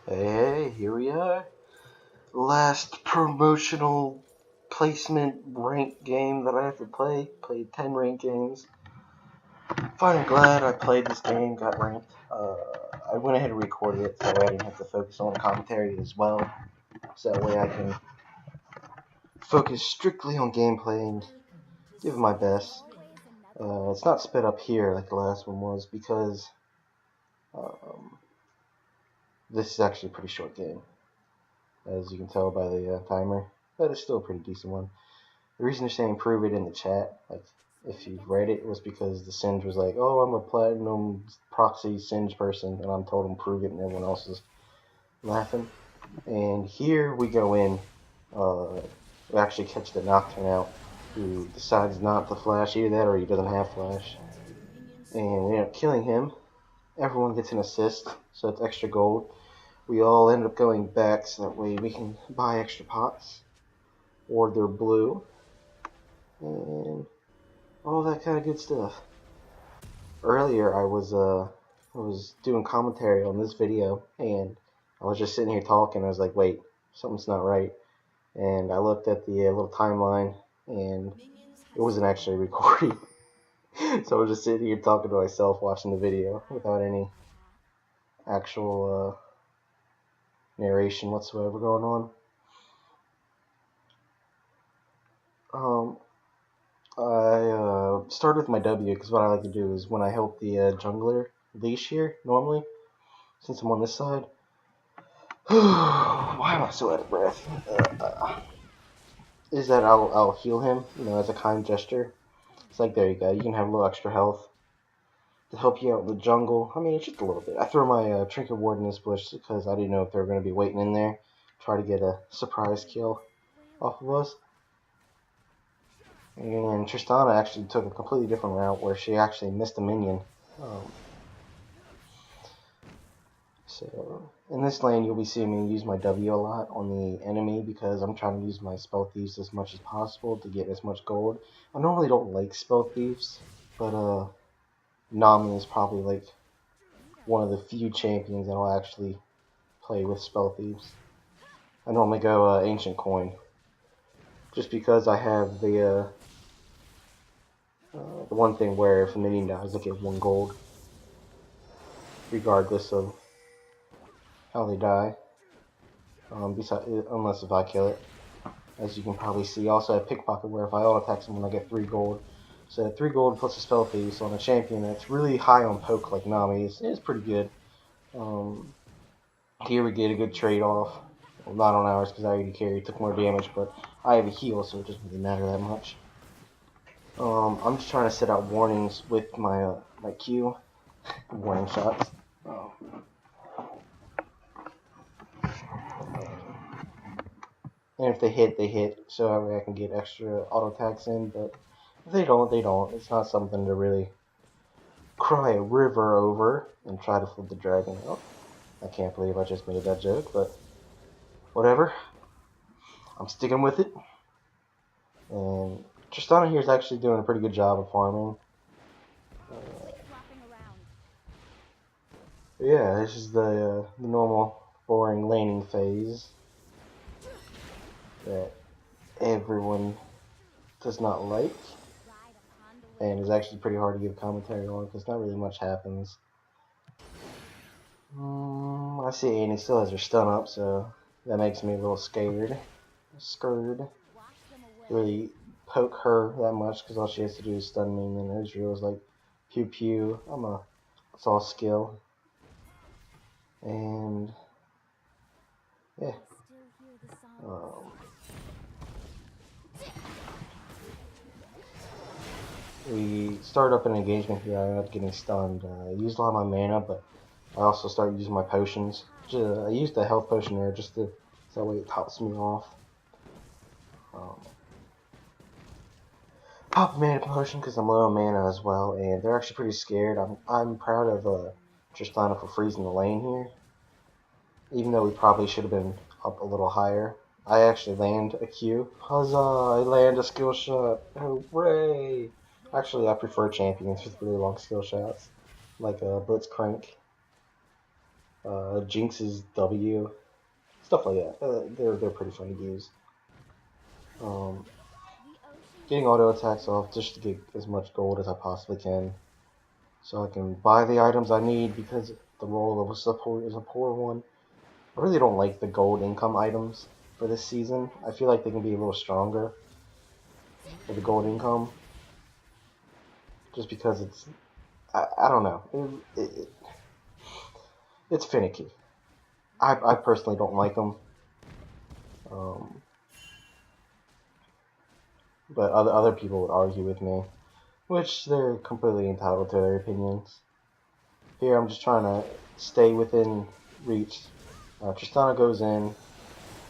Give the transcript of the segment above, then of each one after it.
Hey, here we are. Last promotional placement rank game that I have to play. Played 10 ranked games. Finally glad I played this game, got ranked. I went ahead and recorded it so I didn't have to focus on commentary as well. So that way I can focus strictly on gameplay and give it my best. It's not sped up here like the last one was because this is actually a pretty short game, as you can tell by the timer, but it's still a pretty decent one. The reason they're saying prove it in the chat, like if you've read it, was because the Singe was like, oh, I'm a platinum proxy Singe person, and I'm told him prove it, and everyone else is laughing. And here we go in, we actually catch the Nocturne out, who decides not to flash, either that or he doesn't have flash. And we end up killing him. Everyone gets an assist, so it's extra gold. We all end up going back, so that way we can buy extra pots, or they're blue, and all that kind of good stuff. Earlier, I was doing commentary on this video, and I was just sitting here talking. I was like, wait, something's not right. And I looked at the little timeline, and it wasn't actually recording. So I was just sitting here talking to myself, watching the video without any actual narration whatsoever going on. I started with my W because what I like to do is when I help the jungler leash here, normally, since I'm on this side. Why am I so out of breath? Is that I'll heal him, as a kind gesture. It's like, there you go, you can have a little extra health to help you out in the jungle. I mean, it's just a little bit. I threw my trinket ward in this bush because I didn't know if they were going to be waiting in there, try to get a surprise kill off of us. And Tristana actually took a completely different route where she actually missed a minion. So in this lane, you'll be seeing me use my W a lot on the enemy because I'm trying to use my spell thieves as much as possible to get as much gold. I normally don't like spell thieves, but Nami is probably like one of the few champions that will actually play with spell thieves. I normally go ancient coin, just because I have the one thing where if a minion dies, I get 1 gold, regardless of how they die. Unless if I kill it, as you can probably see. Also, I have pickpocket where if I auto attack someone, I get 3 gold. So 3 gold plus a spell thief. So on a champion that's really high on poke like Nami, it's pretty good. Here we get a good trade off. Well, not on ours because I already carried, took more damage, but I have a heal, so it doesn't really matter that much. I'm just trying to set out warnings with my my Q, warning shots. And if they hit, they hit, so that way I can get extra auto attacks in, but if they don't, they don't. It's not something to really cry a river over and try to flip the dragon. Oh, I can't believe I just made that joke, but whatever. I'm sticking with it. And Tristana here is actually doing a pretty good job of farming. Yeah, this is the normal boring laning phase that everyone does not like, and is actually pretty hard to give commentary on because not really much happens. I see Annie still has her stun up, so that makes me a little scared. Really poke her that much because all she has to do is stun me, and then Israel is like pew pew. It's all skill. And yeah. We start up an engagement here. I end up getting stunned. I used a lot of my mana, but I also started using my potions. I used the health potion there just to, so that way it tops me off. Pop a mana potion because I'm low on mana as well, and they're actually pretty scared. I'm proud of Tristana for freezing the lane here, even though we probably should have been up a little higher. I actually land a Q. Huzzah! I land a skill shot. Hooray! Actually, I prefer champions with really long skill shots, like Blitzcrank. Jinx's W, stuff like that. They're pretty fun to use. Um, Getting auto attacks off just to get as much gold as I possibly can, so I can buy the items I need because the role of a support is a poor one. I really don't like the gold income items for this season. I feel like they can be a little stronger for the gold income, just because I don't know. It's finicky. I personally don't like them, um, but other people would argue with me, which they're completely entitled to their opinions. Here I'm just trying to stay within reach. Tristana goes in,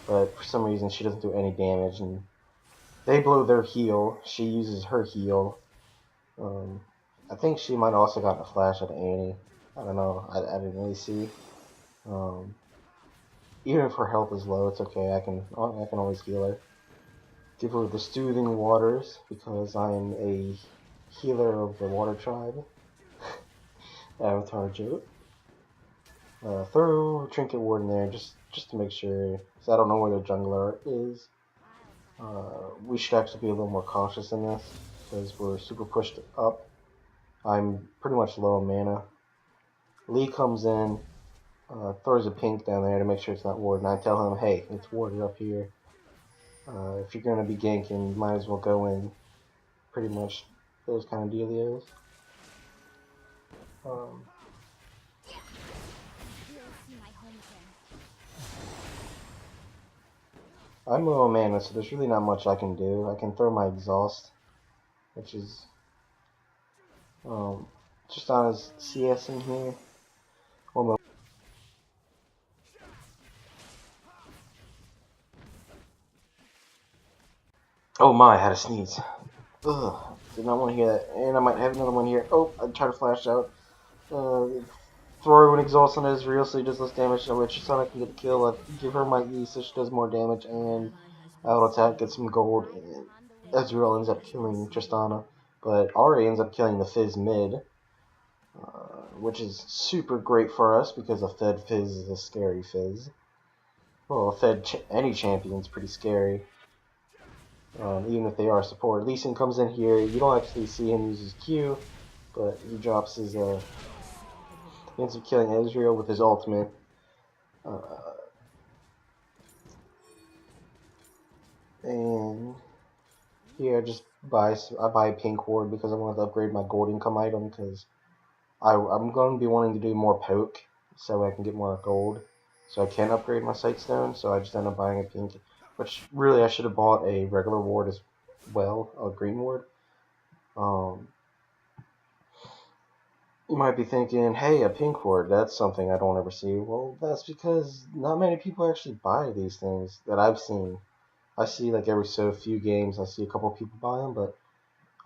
but for some reason she doesn't do any damage, and they blow their heal. She uses her heal. Um, I think she might have also gotten a flash at Annie. I don't know. I didn't really see. Um, Even if her health is low, it's okay. I can always heal her. Give her the soothing waters because I am a healer of the water tribe. Avatar joke. Throw Trinket Ward in there just to make sure, because I don't know where their jungler is. We should actually be a little more cautious in this because we're super pushed up. I'm pretty much low on mana. Lee comes in, throws a pink down there to make sure it's not warded, and I tell him, hey, it's warded up here. If you're going to be ganking, you might as well go in. Pretty much those kind of dealios. I'm low on mana, so there's really not much I can do. I can throw my exhaust, which is just on his CS in here. Oh my, I had a sneeze. Ugh, did not want to hear that. And I might have another one here. Oh, I try to flash out. Throw an exhaust on Ezreal so he does less damage. So Tristana can get the kill. I give her my E so she does more damage. And auto attack gets some gold. And Ezreal ends up killing Tristana. But Ahri ends up killing the Fizz mid. Which is super great for us because a Fed Fizz is a scary Fizz. Well, any champion is pretty scary. Even if they are support. Lee Sin comes in here. You don't actually see him use his Q, but he drops his. He ends up killing Ezreal with his ultimate. And here I buy a pink ward because I want to upgrade my gold income item because I'm going to be wanting to do more poke so I can get more gold. So I can upgrade my sightstone. So I just end up buying a pink, which really I should have bought a regular ward as well, a green ward. You might be thinking, hey, a pink ward, that's something I don't ever see. Well, that's because not many people actually buy these things that I've seen. I see like every so few games, I see a couple people buy them, but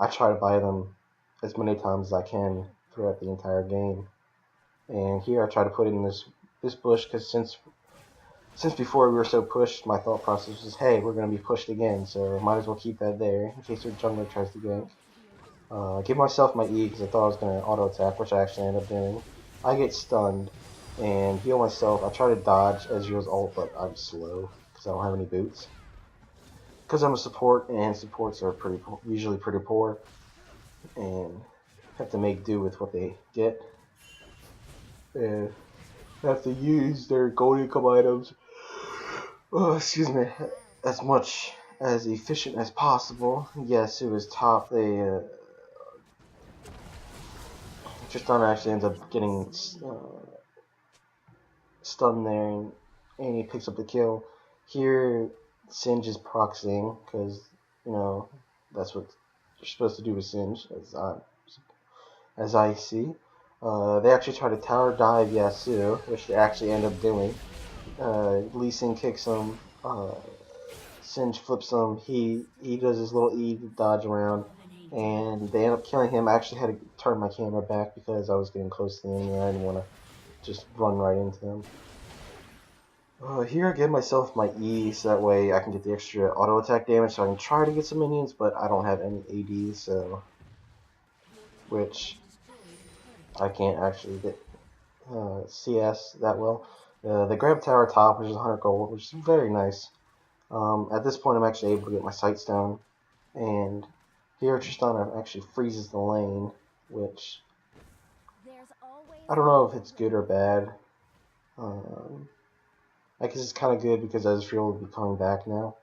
I try to buy them as many times as I can throughout the entire game. And here I try to put in this bush because since before we were so pushed, my thought process was, hey, we're going to be pushed again, so might as well keep that there in case their jungler tries to gank. Give myself my E because I thought I was going to auto attack, which I actually ended up doing. I get stunned and heal myself. I try to dodge Ezreal's ult, but I'm slow because I don't have any boots. Because I'm a support, and supports are usually pretty poor, and have to make do with what they get. And have to use their gold income items. Oh, excuse me, as much as efficient as possible. Yes, it was top. Tristana actually ends up getting stunned there, and he picks up the kill. Here, Singe is proxying, because, that's what you're supposed to do with Singe, as I see. They actually try to tower dive Yasuo, which they actually end up doing. Lee Sin kicks him, Singe flips him, he does his little E to dodge around, and they end up killing him. I actually had to turn my camera back because I was getting close to the enemy and I didn't want to just run right into them. Here I give myself my E so that way I can get the extra auto attack damage so I can try to get some minions, but I don't have any AD, so which I can't actually get. CS that well. They grab tower top, which is 100 gold, which is very nice. At this point, I'm actually able to get my sights down, and here Tristana actually freezes the lane, which I don't know if it's good or bad. I guess it's kind of good because Ezreal will be coming back now,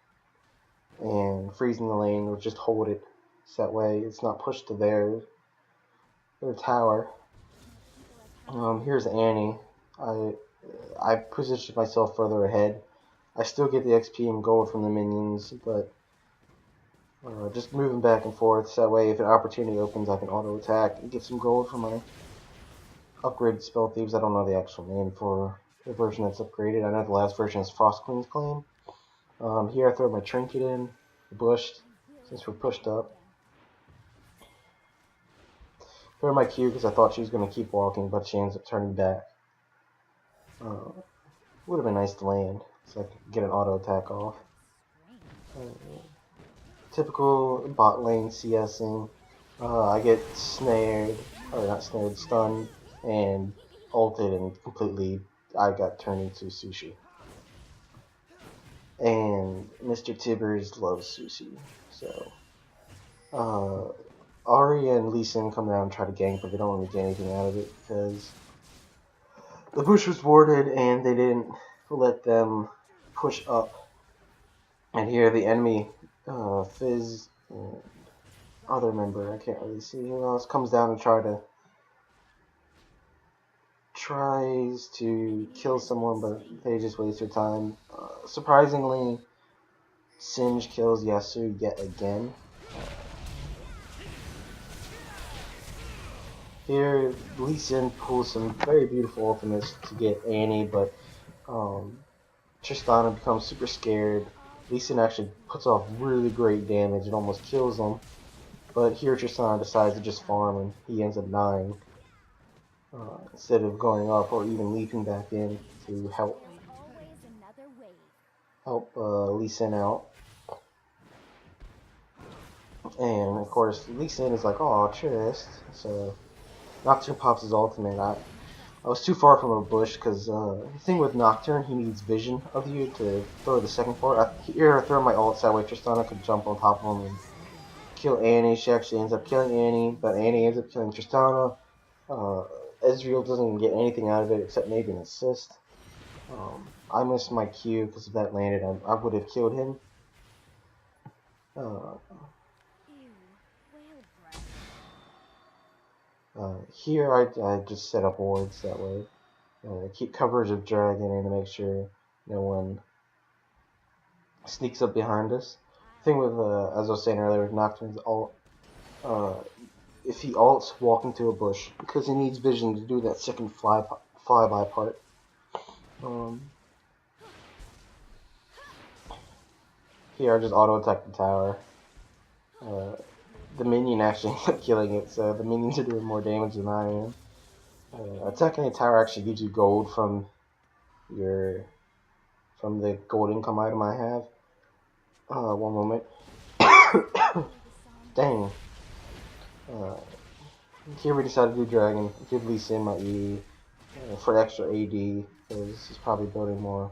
and freezing the lane will just hold it, so that way it's not pushed to their tower. Here's Annie. I positioned myself further ahead. I still get the XP and gold from the minions, but just moving back and forth, so that way if an opportunity opens I can auto attack and get some gold from my upgraded spell thieves. I don't know the actual name for the version that's upgraded. I know the last version is Frost Queen's Claim. Here I throw my trinket in, the bush, since we're pushed up. Throw my Q because I thought she was going to keep walking, but she ends up turning back. Would have been nice to land, so I could get an auto attack off. Typical bot lane CSing. I get snared, or not snared, stunned, and ulted, and completely I got turned into sushi. And Mr. Tibbers loves sushi, so Ari and Lee Sin come down and try to gank, but they don't really get anything out of it because the bush was warded and they didn't let them push up. And here the enemy, Fizz, and other member, I can't really see who else, comes down and tries to kill someone, but they just waste their time. Surprisingly, Singe kills Yasu yet again. Here, Lee Sin pulls some very beautiful ultimates to get Annie, but Tristana becomes super scared. Lee Sin actually puts off really great damage and almost kills him. But here Tristana decides to just farm and he ends up dying. Instead of going up or even leaping back in to help Lee Sin out. And of course, Lee Sin is like, oh, Trist. So Nocturne pops his ultimate. I was too far from a bush because the thing with Nocturne, he needs vision of you to throw the second part. Here I throw my ult so that way Tristana could jump on top of him and kill Annie. She actually ends up killing Annie, but Annie ends up killing Tristana. Ezreal doesn't get anything out of it except maybe an assist. I missed my Q because if that landed, I would have killed him. Here I just set up wards that way. Keep coverage of dragon and to make sure no one sneaks up behind us. The thing with, as I was saying earlier, with Nocturne's ult, if he ults, walk into a bush because he needs vision to do that second flyby part. Here I just auto attack the tower. The minion actually ends up killing it, so the minions are doing more damage than I am. Attacking the tower actually gives you gold from the gold income item I have. One moment. Dang. Here we decided to do dragon. Give Lee Sin my E for extra AD because he's probably building more.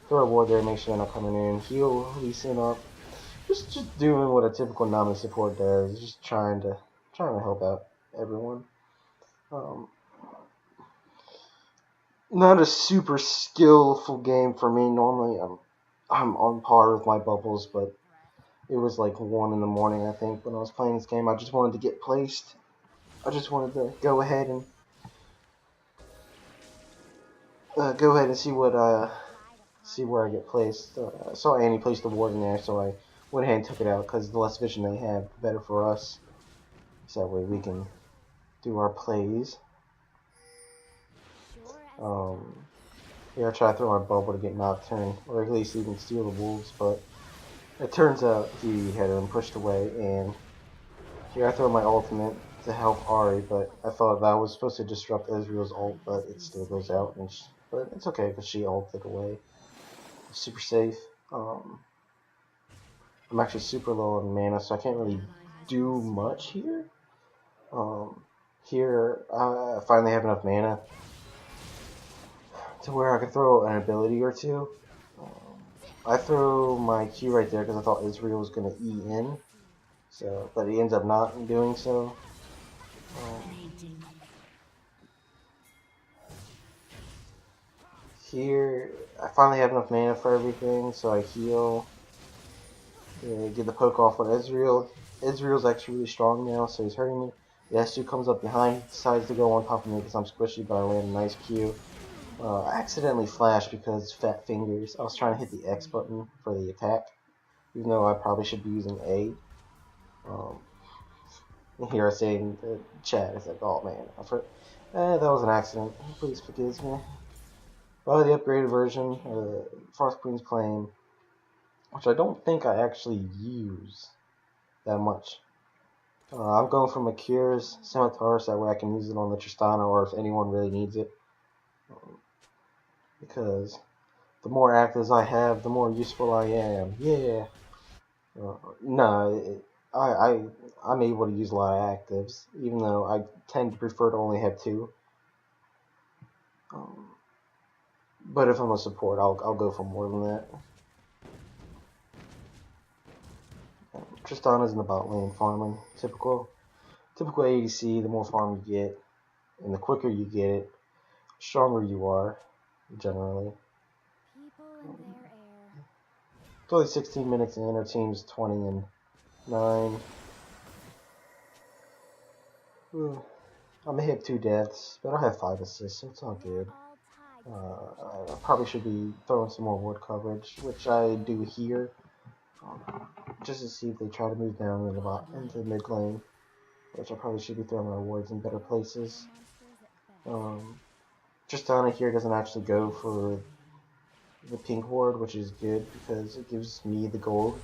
Throw a ward there, make sure they're not coming in. Heal Lee Sin up. Just doing what a typical Nami support does. Just trying to help out everyone. Not a super skillful game for me. Normally I'm on par with my bubbles, but it was like 1 in the morning I think when I was playing this game. I just wanted to get placed. I just wanted to go ahead and see where I get placed. I saw Annie place the ward in there, so I went ahead and took it out because the less vision they have, the better for us. So that way we can do our plays. Here I try to throw my bubble to get Nocturne, or at least even steal the wolves, but it turns out he had him pushed away, and here I throw my ultimate to help Ari, but I thought that was supposed to disrupt Ezreal's ult, but it still goes out, but it's okay because she ulted away. Super safe. I'm actually super low on mana, so I can't really do much here. Here I finally have enough mana to where I could throw an ability or two. I threw my Q right there because I thought Israel was going to E in, so but he ends up not doing so. Here, I finally have enough mana for everything, so I heal. Get the poke off on Israel. Israel's actually really strong now, so he's hurting me. The S2 comes up behind, decides to go on top of me because I'm squishy, but I land a nice Q. I accidentally flashed because fat fingers. I was trying to hit the X button for the attack, even though I probably should be using A. Here I say in the chat, it's like, oh man, that was an accident. Please forgive me. Well, the upgraded version, Frost Queen's Claim, which I don't think I actually use that much. I'm going for Makir's Scimitar, so that way I can use it on the Tristana, or if anyone really needs it. Because the more actives I have, the more useful I am. Yeah. No, I'm able to use a lot of actives, even though I tend to prefer to only have 2. But if I'm a support, I'll go for more than that. Tristana's in the bot lane farming. Typical ADC, the more farm you get, and the quicker you get it, the stronger you are, generally. It's only 16 minutes in, our team's 20 and 9. I may have 2 deaths, but I have 5 assists, so it's all good. I probably should be throwing some more ward coverage, which I do here, just to see if they try to move down into the mid lane, which I probably should be throwing my wards in better places. Tristana here doesn't actually go for the pink ward, which is good because it gives me the gold.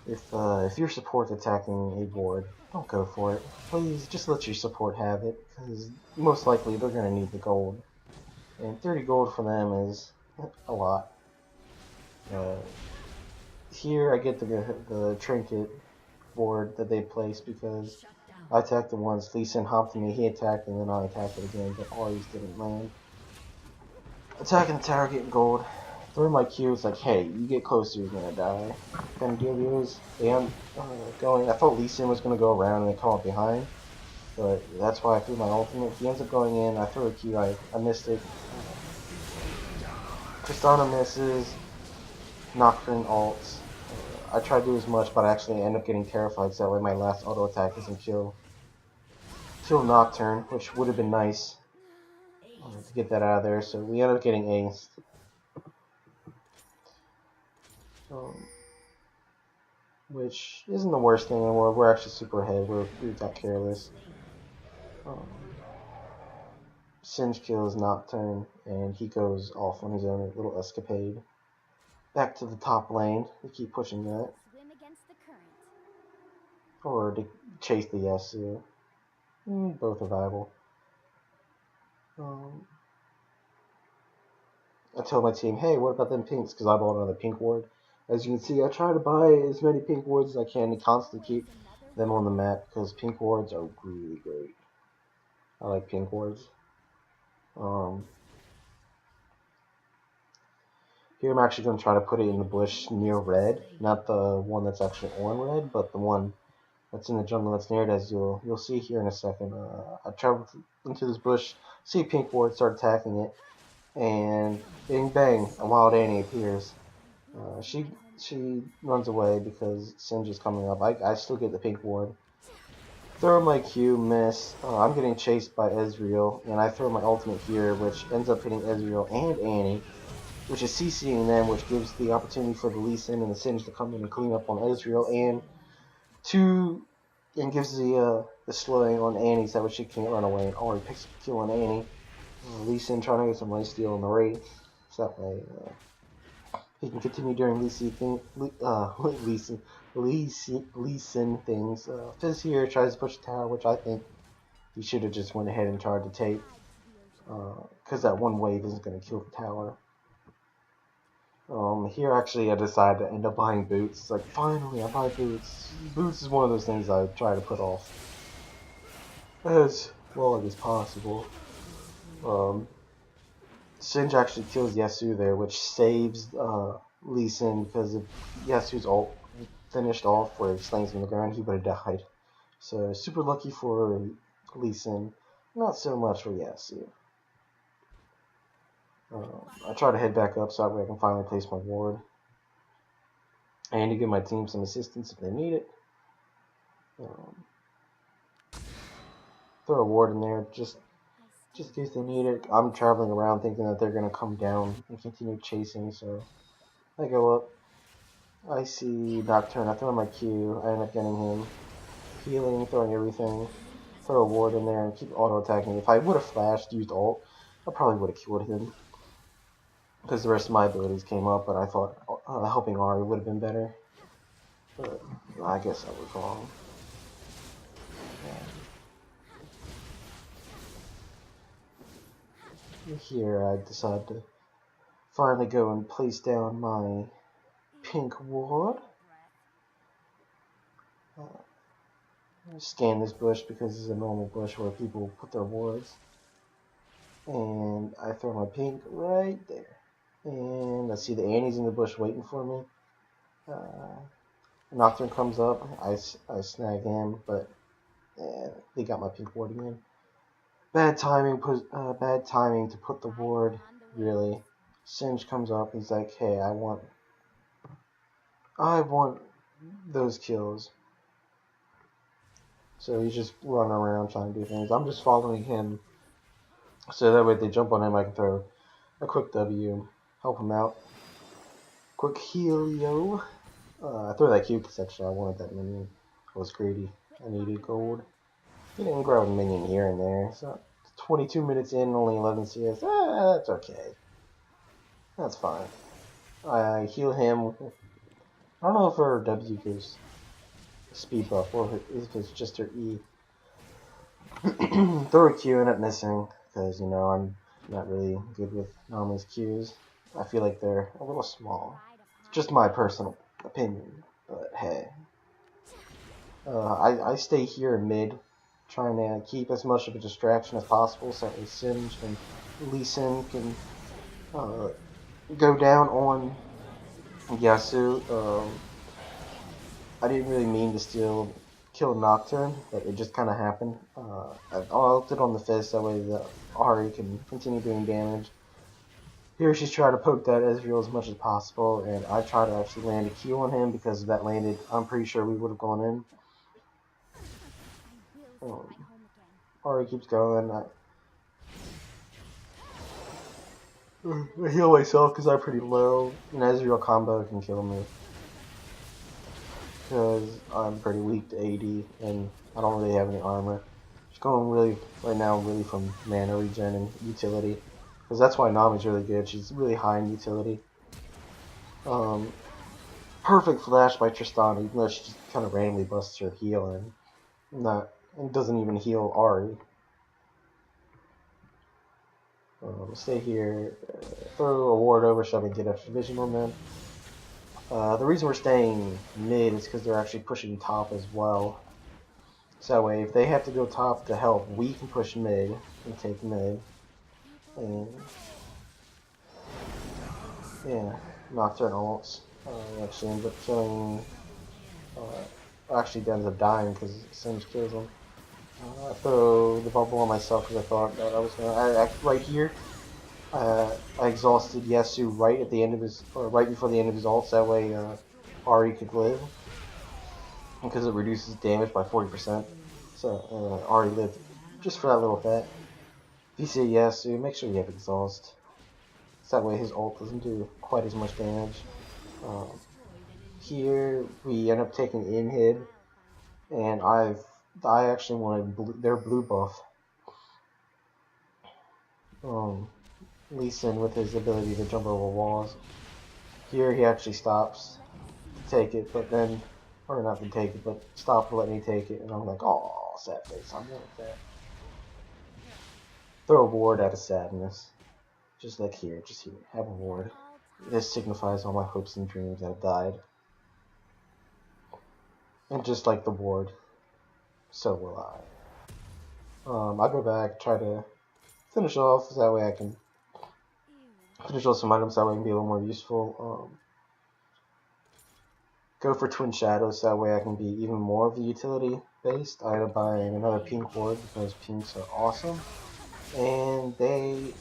If your support's attacking a ward, don't go for it. Please, just let your support have it, because most likely they're going to need the gold. And 30 gold for them is a lot. Here I get the trinket board that they placed because I attacked it once, Lee Sin hopped me, he attacked, and then I attacked it again, but always didn't land. Attacking the tower, getting gold. Throwing my Q, it's like, hey, you get closer, you're gonna die. Kind of deal is, they end going. I thought Lee Sin was gonna go around and they come up behind, but that's why I threw my ultimate. He ends up going in. I threw a Q, I missed it. Tristana misses. Nocturne ults. I tried to do as much, but I actually end up getting terrified, so that way my last auto attack doesn't kill Nocturne, which would have been nice to get that out of there. So we end up getting aced. Which isn't the worst thing in the world. We're actually super ahead. We got careless. Singe kills Nocturne, and he goes off on his own little escapade. Back to the top lane. We keep pushing that. Or to chase the Yasuo. Both are viable. I told my team, hey, what about them pinks? Because I bought another pink ward. As you can see, I try to buy as many pink wards as I can to constantly keep them on the map, because pink wards are really great. I like pink wards. Here I'm actually going to try to put it in the bush near red. Not the one that's actually on red, but the one that's in the jungle that's near it, as you'll see here in a second. I traveled into this bush, see a pink ward, start attacking it, and bing bang, a wild Annie appears. She runs away because Singe is coming up. I still get the pink ward. Throw my Q, miss. I'm getting chased by Ezreal, and I throw my ultimate here, which ends up hitting Ezreal and Annie, which is CCing them, which gives the opportunity for the Lee Sin and the Singe to come in and clean up on Ezreal, and gives the slowing on Annie so that she can't run away, and already picks up a kill on Annie. Lee Sin trying to get some lifesteal in the Wraith, so that way he can continue doing Lee Sin things. Fizz here tries to push the tower, which I think he should have just went ahead and tried to take, because that one wave isn't going to kill the tower. Here actually I decided to end up buying boots. It's like, finally I buy boots. Boots is one of those things I try to put off as long as possible. Singe actually kills Yasu there, which saves Lee Sin, because if Yasu's ult finished off where he slings him on the ground, he would have died. So super lucky for Lee Sin, not so much for Yasu. I try to head back up so that way I can finally place my ward. And to give my team some assistance if they need it. Throw a ward in there just in case they need it. I'm traveling around thinking that they're going to come down and continue chasing, so I go up. I see Nocturne. I throw my Q. I end up getting him. Healing, throwing everything. Throw a ward in there and keep auto-attacking. If I would have flashed, used ult, I probably would have killed him. Because the rest of my abilities came up, but I thought helping Ari would have been better. But I guess I was wrong. Here I decide to finally go and place down my pink ward. Scan this bush because it's a normal bush where people put their wards. And I throw my pink right there. And I see the Annie's in the bush waiting for me. Nocturne comes up. I snag him, but they got my pink ward again. Bad timing to put the ward, really. Singe comes up. He's like, hey, I want those kills. So he's just running around trying to do things. I'm just following him. So that way if they jump on him, I can throw a quick W, help him out. Quick healio. I throw that Q because actually I wanted that minion. I was greedy. I needed gold. You know, grab a minion here and there. So 22 minutes in, only 11 CS. That's okay. That's fine. I heal him. I don't know if her W gives speed buff or if it's just her E. Throw a Q, end up missing because, you know, I'm not really good with Nami's Qs. I feel like they're a little small. It's just my personal opinion, but hey. I stay here in mid, trying to keep as much of a distraction as possible so that Singe and Lee Sin can go down on Yasu. I didn't really mean to kill Nocturne, but it just kind of happened. I ulted on the Fist, that way the Ahri can continue doing damage. Here she's trying to poke that Ezreal as much as possible, and I try to actually land a Q on him because if that landed, I'm pretty sure we would have gone in. Ahri keeps going. I heal myself because I'm pretty low. An Ezreal combo can kill me. Because I'm pretty weak to AD and I don't really have any armor. Just going really, right now, really from mana regen and utility. Because that's why Nami's really good. She's really high in utility. Perfect flash by Tristana, even though she just kind of randomly busts her heal and doesn't even heal Ahri. Stay here, throw a ward over so I can get extra vision on them. The reason we're staying mid is because they're actually pushing top as well. So that way, if they have to go top to help, we can push mid and take mid. And yeah, Nocturne ults. Actually ends up killing. Actually, ends up dying because Singe kills him. I throw the bubble on myself because I thought that I was gonna. Right here, I exhausted Yasu right at the end of his, or right before the end of his ult. So that way, Ahri could live because it reduces damage by 40%. So Ahri lived just for that little bit. If you say Yasu, make sure you have exhaust. So that way his ult doesn't do quite as much damage. Here we end up taking inhib, and I actually wanted their blue buff. Lee Sin with his ability to jump over walls. Here he actually stops to take it, but then, or not to take it, but stop to let me take it, and I'm like, oh, sad face, I'm like that. Throw a ward out of sadness. Just like here, just here, have a ward. This signifies all my hopes and dreams that have died. And just like the ward, so will I. I go back, try to finish off, so that way I can Control some items that way can be a little more useful. Go for Twin Shadows, that way I can be even more of the utility based. I end up buying another pink ward because pinks are awesome. And they,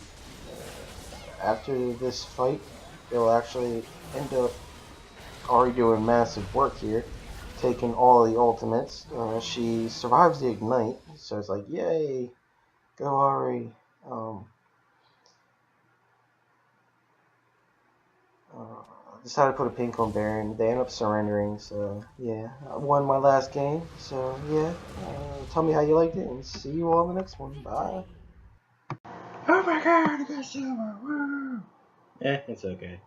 after this fight, they'll actually end up already doing massive work here, taking all the ultimates. She survives the ignite, so it's like, yay, go Ari. Decided to put a pink on Baron. They end up surrendering, so yeah, I won my last game. So yeah, tell me how you liked it, and see you all in the next one. Bye. Oh my god, I got silver! Woo! It's okay.